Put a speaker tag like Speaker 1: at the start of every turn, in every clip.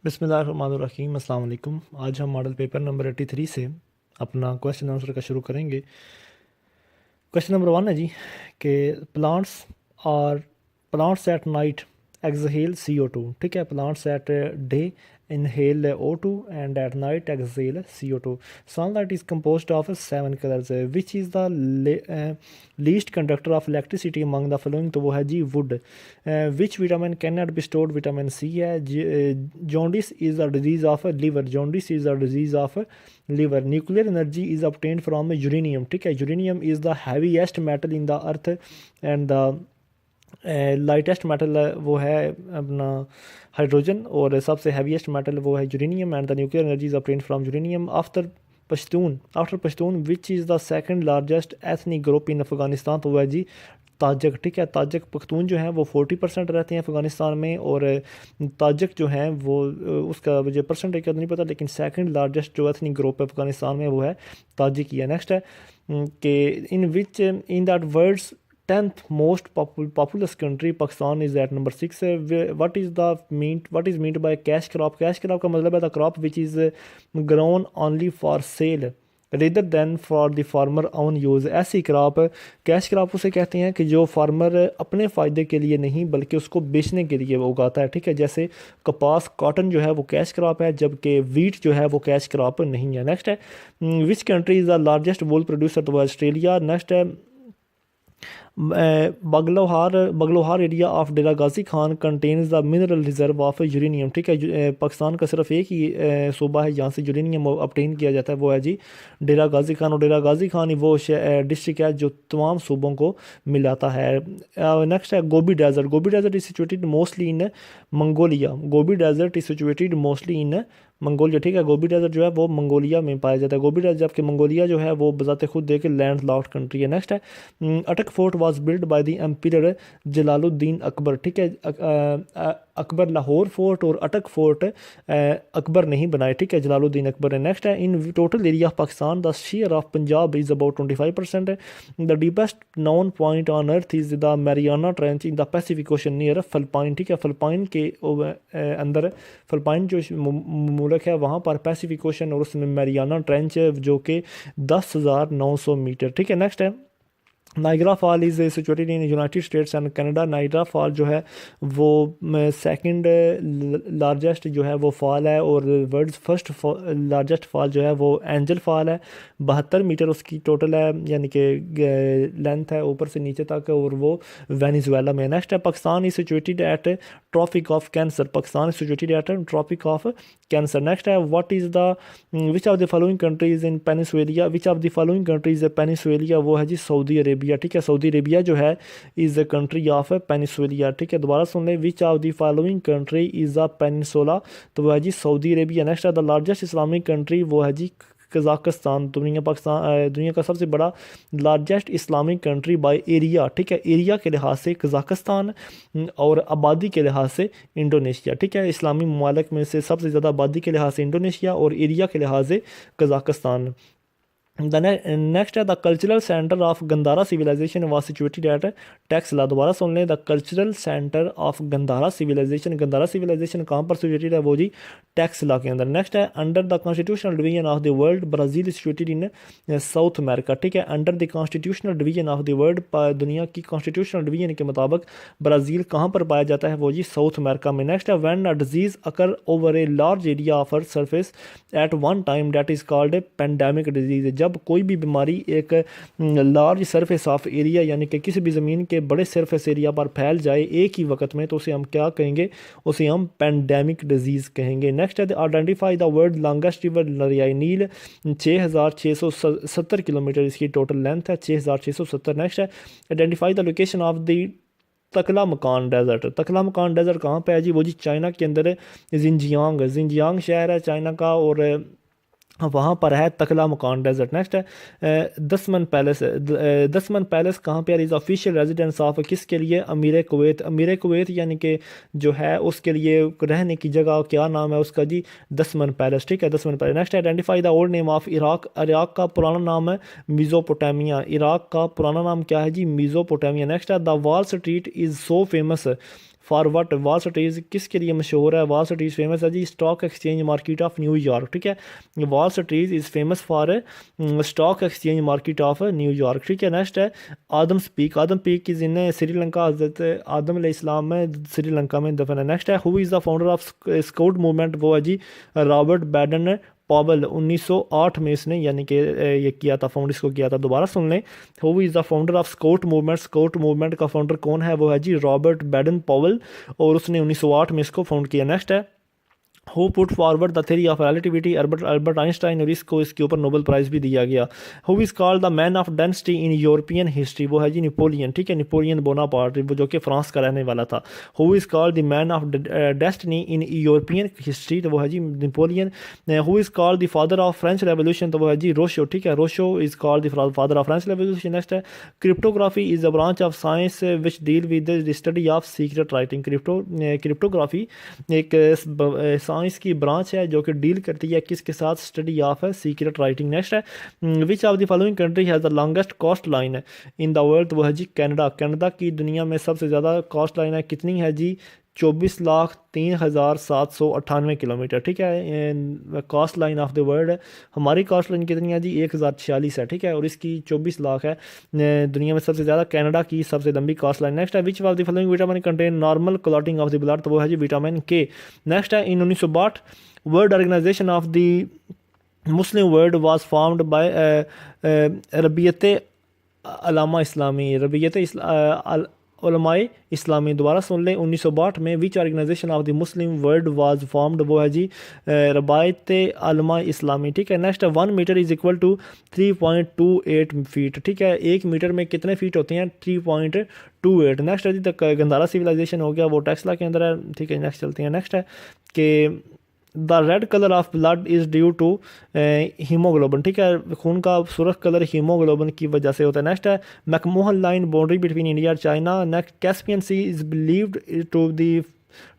Speaker 1: बिस्मिल्लाहिर्रहमानिर्रहीम अस्सलाम वालेकुम। आज हम मॉडल पेपर नंबर 83 से अपना क्वेश्चन आंसर का शुरू करेंगे। क्वेश्चन नंबर 1 है जी कि प्लांट्स और plants at night exhale CO2। ठीक है, plants eight day inhale O2 and at night exhale CO2. Sunlight is composed of 7 colors. Which is the least conductor of electricity among the following? तो वो है जी wood. Which vitamin cannot be stored? Vitamin C है। Jaundice is a disease of liver. Jaundice is a disease of liver. Nuclear energy is obtained from uranium. ठीक है, uranium is the heaviest metal in the earth and the lightest metal वो है अपना hydrogen, और सबसे heaviest metal वो है uranium. And the nuclear energy is obtained from uranium. After Pashtun which is the second largest ethnic group in Afghanistan? तो वह है जी ताजक। ठीक है, ताजक पख्तून जो हैं वो 40% रहते हैं अफ़गानिस्तान में, और ताजक जो हैं वो उसका मुझे परसेंटेज का नहीं पता, लेकिन सेकंड लार्जेस्ट जो एथनिक ग्रुप है अफ़गानिस्तान में वो है ताजिक ही है। नेक्स्ट है कि in which in that words 10th most populous country Pakistan is at number 6. What is meant by cash crop? Cash crop का मतलब है the crop which is grown only for sale rather than for the farmer own use. ऐसी crop cash crop उसे कहते हैं कि जो farmer अपने फ़ायदे के लिए नहीं बल्कि उसको बेचने के लिए उगाता है। ठीक है, जैसे कपास कॉटन जो है वो कैश क्रॉप है, जबकि वीट जो है वो कैश क्रॉप नहीं है। नेक्स्ट है which country is the largest wool producer? तो ऑस्ट्रेलिया। नेक्स्ट है बगलोहार area of Dera Ghazi Khan contains the mineral reserve of uranium. ठीक है, पाकिस्तान का सिर्फ एक ही सूबा है जहाँ से यूरेनियम ऑब्टेन किया जाता है, वो है जी डेरा गाजी खान। और डेरा गाजी खान ही वो डिस्ट्रिक्ट है जो तमाम सूबों को मिलाता है। नेक्स्ट है Gobi desert. Gobi desert is situated mostly in Mongolia. Gobi desert is situated mostly in Mongolia. ठीक है, गोबी डेजर्ट जो है वो मंगोलिया में पाया जाता है। गोबी डेजर्ट, जबकि मंगोलिया जो है वो बजाते खुद देख के लैंड लॉक्ड कंट्री है। नेक्स्ट है अटक fort was build by the emperor Jalaluddin Akbar. ठीक है, अकबर लाहौर फोर्ट और अटक फोर्ट अकबर नहीं बनाए। ठीक है, जलालुद्दीन अकबर है। नेक्स्ट है in total area of Pakistan the share of Punjab is about 25%। The deepest known point on earth is the Mariana trench in the Pacific ocean near Philippine. ठीक है, फिलिपाइन के अंदर फिलिपाइन जो मुल्क है वहाँ पर पैसिफिक ओशन और उसमें मैरियाना ट्रेंच जो कि 10,900 मीटर। ठीक है, नेक्स्ट है Niagara fall is situated in United States and Canada. Niagara fall जो है वो सेकंड लार्जेस्ट जो है वो फॉल है, और वर्ल्ड फर्स्ट लार्जेस्ट फॉल जो है वो एंजल फॉल है। 72 मीटर उसकी टोटल है, यानी कि लेंथ है ऊपर से नीचे तक, और वो वेनेजुएला में। नेक्स्ट है Pakistan is situated at tropic of cancer. Pakistan is situated at tropic of cancer. Next है what is the which of the following countries in peninsula? Which of the following countries peninsula? वो है जी Saudi Arabia. ठीक है, Saudi Arabia जो है is the country of पेनिसुएलिया। ठीक है, दोबारा सुन लें, विच of the following country is a peninsula? तो वो है जी सऊदी अरेबिया। नेक्स्ट है द लार्जेस्ट इस्लामिक कंट्री, वो है जी कज़ाकिस्तान। दुनिया का सबसे बड़ा largest Islamic country by area. ठीक है, एरिया के लिहाज से कज़ाकिस्तान और आबादी के लिहाज से इंडोनेशिया। ठीक है, इस्लामी ममालिक में से सबसे ज़्यादा आबादी के लिहाज से इंडोनेशिया और एरिया के लिहाज से कज़ाकिस्तान। नेक्स्ट है the cultural centre of Gandhara civilisation was situated at Taxila. दोबारा सुन लें, the cultural centre of Gandhara civilisation. Gandhara civilisation कहाँ पर सिचुएटेड है? वो जी टैक्सला के अंदर। नेक्स्ट है under the constitutional division of the world Brazil situated in south America. ठीक है, under the constitutional division of the world, दुनिया की कॉन्स्टिट्यूशनल डिवीजन के मुताबिक ब्राज़ील कहाँ पर पाया जाता है? वो जी साउथ अमेरिका में। नेक्स्ट है when a disease occur over a large area of earth surface at one time that is called a pandemic disease. जब कोई भी बीमारी एक लार्ज सरफेस ऑफ एरिया यानी कि किसी भी ज़मीन के बड़े सरफेस एरिया पर फैल जाए एक ही वक्त में, तो उसे हम क्या कहेंगे? उसे हम पेंडेमिक डिजीज़ कहेंगे। नेक्स्ट है identify the world longest river दरियाई नील। 6,670 किलोमीटर इसकी टोटल लेंथ है, 6,670। नेक्स्ट है identify the location of the तकला मकान डेजर्ट। तकला मकान डेजर्ट कहाँ पे है जी? वो जी चाइना के अंदर जिनजियांग शहर है चाइना का, और वहाँ पर है तकला मकान डेजर्ट। नेक्स्ट है दसमन पैलेस। दसमन पैलेस कहाँ पे? इज़ ऑफिशियल रेजिडेंस ऑफ किसके लिए? अमीर कुवैत। अमीर कुवैत यानी कि जो है उसके लिए रहने की जगह क्या नाम है उसका जी? दसमन पैलेस। ठीक है, दसमन palace. Next identify the old name of Iraq. Iraq का पुराना नाम है मिज़ोपोटामिया। इराक का पुराना नाम क्या है जी? मिज़ोपोटामिया। नेक्स्ट है the Wall Street is so famous for what, Wall Street किसके लिए मशहूर है? वॉल स्ट्रीट फेमस है जी स्टॉक एक्सचेंज मार्केट ऑफ न्यूयॉर्क, ठीक है। Wall Street is famous for stock exchange market of न्यूयॉर्क, ठीक है। नेक्स्ट है Adam peak, Adam peak is in Sri Lanka, हज़रत आदम अलैहिस्सलाम में श्रीलंका में दफन है। नेक्स्ट है who is the founder of scout movement, वो है जी रॉबर्ट बैडन पॉवल, 1908 में इसने यानी कि ये किया था, फाउंड इसको किया था। दोबारा सुन लें, who is the founder of scout movement, scout movement का फाउंडर कौन है? वो है जी रॉबर्ट बैडन पॉवल, और उसने 1908 में इसको फाउंड किया। नेक्स्ट है who put forward the theory of relativity, Albert Einstein, और इसको इसके ऊपर नोबेल प्राइज़ भी दिया गया। Who is called the man of density in European history, वो है जी नेपोलियन, ठीक है, नेपोलियन बोनापार्ट, वो जो कि फ्रांस का रहने वाला था। Who is called the man of destiny in European history, तो वो है जी Napoleon. Who is called the father of French revolution, तो वो है जी रोशो, ठीक है, Rousseau is called the father of French revolution. Next है cryptography is a branch of science which deal with the study of secret writing, cryptography एक science की branch है जो कि डील करती है किसके साथ? Study of secret writing. Next है which of the following country has the longest coast line in the world, वो है जी कनाडा, कनाडा की दुनिया में सबसे ज़्यादा कोस्ट लाइन है, कितनी है जी? 24,03,798 किलोमीटर, ठीक है, coast line of the world है। हमारी कोस्ट लाइन कितनी है जी? 1046 है, ठीक है, और इसकी 24 लाख है। दुनिया में सबसे ज़्यादा कनाडा की सबसे लंबी कोस्ट लाइन। नेक्स्ट है which of the following vitamin contain normal clotting of the blood, तो वो है जी विटामिन के। नेक्स्ट है in 1962 world organisation of the Muslim world was formed by रबियत अलामा इस्लामी, उलमाए इस्लामी। दोबारा सुन लें, 1962 में which organisation of the Muslim world was formed, वो है जी रबायत अलमा इस्लामी, ठीक है। Next 1 metre is equal to 3.28 feet, ठीक है, 1 मीटर में कितने फीट होते हैं? 3.28। नेक्स्ट है जी तक गंधारा सिविलाइजेशन हो गया, वो टेक्सला के अंदर है, ठीक है। नेक्स्ट चलते हैं। नेक्स्ट है कि the red colour of blood is due to haemoglobin, ठीक है, खून का सुर्ख कलर हीमोग्लोबिन की वजह से होता है। नेक्स्ट है McMahon line boundary between India और China. Next Caspian sea is believed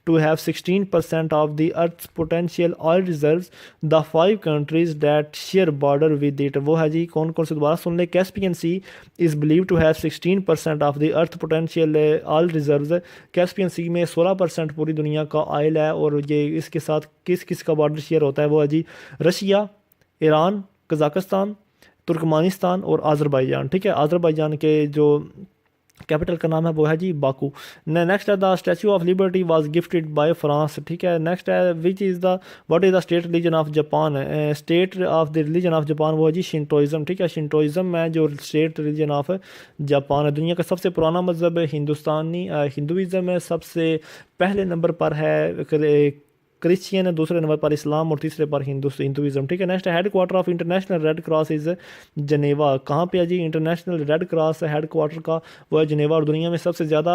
Speaker 1: to have 16% of the Earth's potential oil reserves. The 5 countries that share border with it, वो है जी कौन कौन से? दोबारा सुन ले, Caspian sea is believed to have 16% of the Earth potential oil reserves। Caspian sea में 16% पूरी दुनिया का ऑयल है, और ये इसके साथ किस किस का बॉर्डर शेयर होता है? वो है जी रशिया, ईरान, कज़ाकिस्तान, तुर्कमानिस्तान और आज़रबाईजान, ठीक है। आज़रबाईजान के जो कैपिटल का नाम है वो है जी बाकू। नेक्स्ट है the statue of liberty was gifted bye France, ठीक है। नेक्स्ट है which is the what is the state religion of Japan, state of the religion of Japan, वो है जी शिंटोइज़म, ठीक है। शिंटोइज़म है जो स्टेट रिलीजन ऑफ जापान है। दुनिया का सबसे पुराना मज़हब हिंदुस्तानी हिंदुइज़म है, सबसे पहले नंबर पर है क्रिश्चियन है, दूसरे नंबर पर इस्लाम और तीसरे पर हिंदुइज़म, ठीक है। Next head quarter of international red cross is Geneva, कहाँ पे है जी international red cross head quarter का? वो है जनेवा, और दुनिया में सबसे ज़्यादा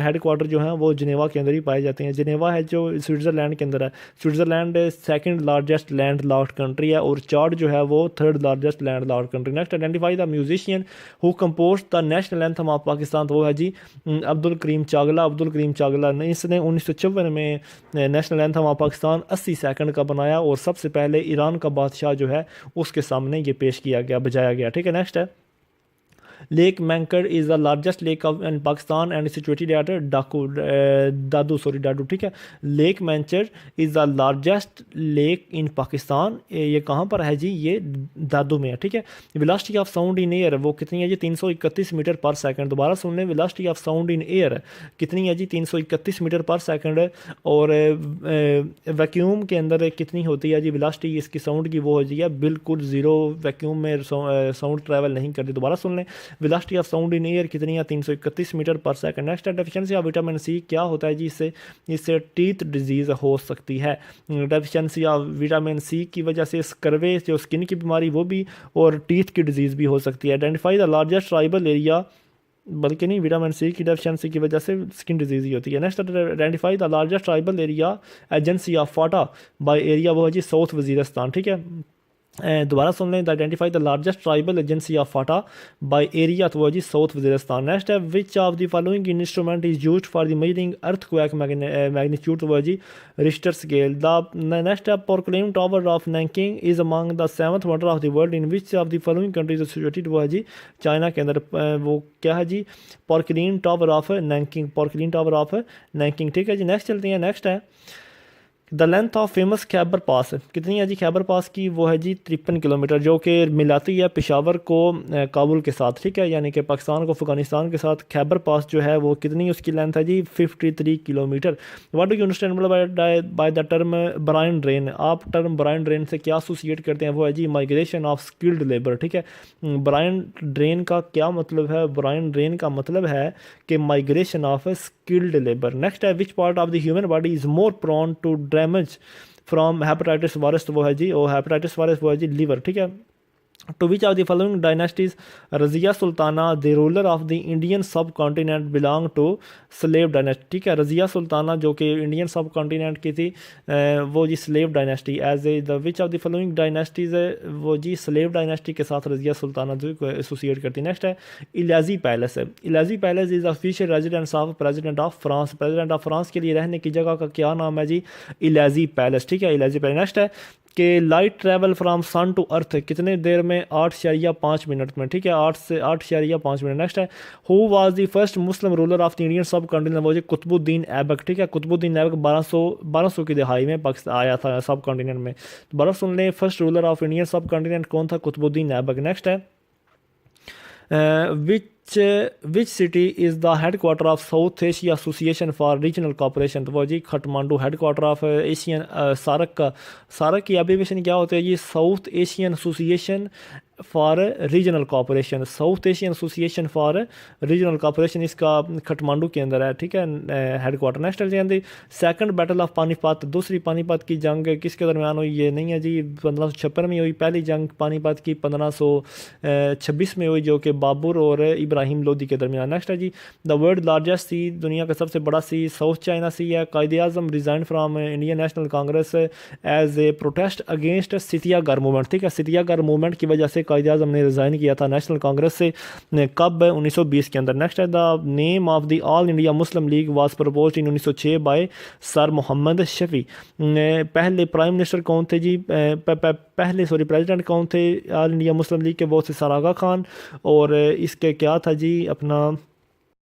Speaker 1: हेड क्वार्टर जो हैं वो जनेवा के अंदर ही पाए जाते हैं। जनेवा है जो स्विट्ज़रलैंड के अंदर है। Switzerland second largest land locked country है, और चार्ट जो है वो third largest land locked country. Next identify the musician who compose the national anthem of Pakistan, तो वो है जी अब्दुल करीम चागला। अब्दुल करीम चागला ने इसने 1956 में national anthem of Pakistan 80 second का बनाया, और सबसे पहले ईरान का बादशाह जो है उसके सामने ये पेश किया गया, बजाया गया, ठीक है। नेक्स्ट है lake Manchar is the largest lake of in Pakistan and situated at Dadu, ठीक है। Lake Manchar is the largest lake in Pakistan, ये कहाँ पर है जी? ये दादू में है, ठीक है। Velocity of sound in air वो कितनी है जी? 331 मीटर पर सेकंड। दोबारा सुन लें, velocity of sound in air कितनी है जी? 331 मीटर पर सेकंड। और वैक्यूम के अंदर कितनी होती है जी वेलोसिटी इसकी साउंड की? वो होती है बिल्कुल ज़ीरो, वैक्यूम में साउंड ट्रैवल नहीं करती। दोबारा सुन लें, velocity of sound in air कितनी है? 331 मीटर पर सेकंड। नेक्स्ट है डेफिशिएंसी ऑफ विटामिन सी, क्या होता है जी? इससे टीथ डिजीज़ हो सकती है। डेफिशिएंसी ऑफ विटामिन सी की वजह से स्कर्वे जो स्किन की बीमारी वो भी, और टीथ की डिजीज़ भी हो सकती है। Identify the largest tribal area, बल्कि नहीं, विटामिन सी की डेफिशिएंसी की वजह से स्किन डिजीज़ ही होती है। Next identify the largest tribal area agency of FATA by area, वो है जी साउथ वजीरिस्तान, ठीक है। दोबारा सुन लें, the identify the largest tribal agency of FATA by area, तो वो जी साउथ वजीरिस्तान। नेक्स्ट है which of the following instrument is used for the measuring earthquake magnitude, तो वो जी रिश्टर स्केल। द नेक्स्ट है porcelain tower of Nanking is among the 7th wonder of the world in which of the following countries situated, वो है जी China के अंदर। वो क्या है जी, पोर्कलिन tower of Nanking, porcelain tower of Nanking. ठीक है जी, नेक्स्ट चलते हैं। नेक्स्ट है the length of famous Khyber Pass, कितनी है जी खैबर पास की, वो है जी 53 किलोमीटर, जो कि मिलाती है पेशावर को काबुल के साथ। ठीक है, यानी कि पाकिस्तान को अफगानिस्तान के साथ खैबर पास जो है वो कितनी उसकी लेंथ है जी 53 kilometre. What do you understand मतलब by the term brain drain, आप टर्म ब्राइन ड्रेन से क्या एसोसिएट करते हैं, वो है जी माइग्रेशन ऑफ स्किल्ड लेबर। ठीक है, ब्राइन ड्रेन का क्या मतलब है, ब्राइन ड्रेन का मतलब है कि migration of skilled labour. Next है which part of the human body is more prone to damage from hepatitis virus, तो वो है जी, और हेपेटाइटिस वायरस वो है जी लीवर। ठीक है, to which of the following dynasties Razia Sultana the ruler of the Indian सब continent belong to slave dynasty. ठीक है, रजिया सुल्ताना जो कि इंडियन सब कॉन्टिनेंट की थी, वो जी slave dynasty as a the which of the following dynasties, वो जी स्लेव डायनेस्टी के साथ रजिया सुल्ताना जो एसोसिएट करती है। नेक्स्ट है Elysee palace. Elysee palace is official residence of president of France, president of France के लिए रहने की जगह का क्या नाम है जी, इलाजी पैलेस। ठीक है, इलाजी पैलेस। नेक्स्ट है कि light travel from sun to earth कितने देर में, 8.5 मिनट में। ठीक है, 8.5 मिनट। नेक्स्ट है who was the first Muslim ruler of the Indian सब कॉन्टिनेंट, वो जी कुतुबुद्दीन ऐबक। ठीक है, कुतुबुद्दीन ऐबक 1200 की दहाई में पाकिस्तान आया था सब कॉन्टिनेंट में। दोबारा सुन लें, फर्स्ट रूलर ऑफ इंडियन सब कॉन्टिनेंट कौन था, कुतुबुद्दीन ऐबक। नेक्स्ट है which city is the head quarter of South Asia association for regional cooperation, तो वो जी Kathmandu head quarter of Asian SAARC का, सारक की एब्रीविएशन क्या होता है जी, South Asian association for regional cooperation, South Asian association for regional cooperation इसका खटमांडू के अंदर है। ठीक है, हेड क्वार्टर। नेक्स्ट है सेकंड बैटल ऑफ पानीपत, दूसरी पानीपत की जंग किसके दरमियान हुई, ये नहीं है जी 1556 में हुई। पहली जंग पानीपत की 1526 में हुई, जो कि बाबर और इब्राहिम लोदी के दरमियान। नेक्स्ट है जी द वर्ल्ड लार्जेस्ट सी, दुनिया का सबसे बड़ा सी साउथ चाइना सी है। Quaid-e Azam resign from Indian National Congress as a protest against Satyagraha movement. ठीक है, सितियागर मूवमेंट की वजह से कायदे आज़म ने रिज़ाइन किया था नेशनल कांग्रेस से, कब 1920 के अंदर। नेक्स्ट है the name of the All India Muslim League was proposed in 1906 by sir Mohammad Shafi. पहले प्राइम मिनिस्टर कौन थे जी, पहले प्रेसिडेंट कौन थे ऑल इंडिया मुस्लिम लीग के, वो थे सर आगा खान। और इसके क्या था जी अपना